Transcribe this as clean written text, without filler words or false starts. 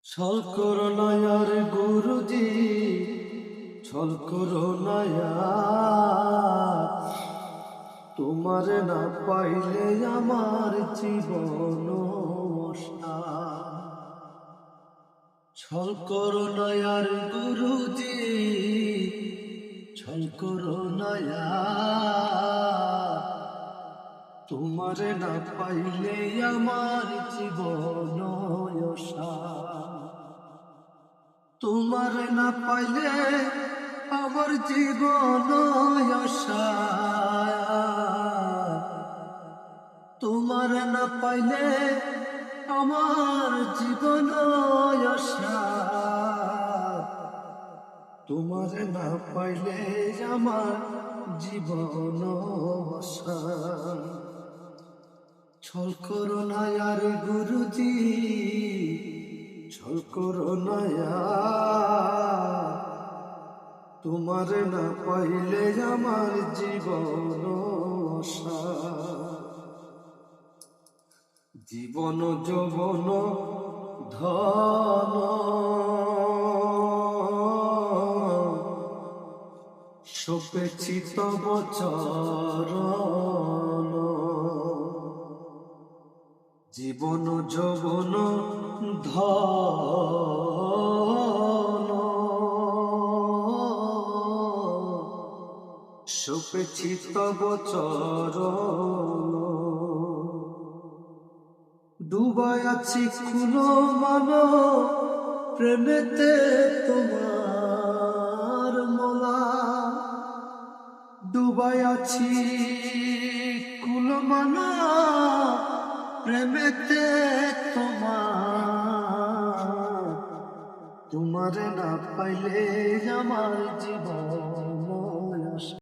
ছল করো নয়ার গুরুজি, ছল করো নয়া, তোমার না পাইলে আমার জীবন অসার। ছল করো নয়ার গুরুজি, ছল করো নয়া, তোমার না পাইলে আমার জীবন অসার। তোমার না পাইলে আমার জীবন অসার। তোমার না পাইলে আমার জীবন অসার। তোমার না পাইলে আমার জীবন অসার। ছল করো না আর গুরুজি, ছল করো না আর, তোমার না পাইলে আমার জীবন অসার। জীবন যৌবন ধন সপেছি তব চরণ। জীবন যৌবন ধন সপেছি তব চরণ। ডুবাই আছি খুলো মানো প্রেমেতে তোমার মোলা। ডুবাই আছি খুলো মানো প্রেমেতে তোমার। তোমার না পাইলে আমার জীবন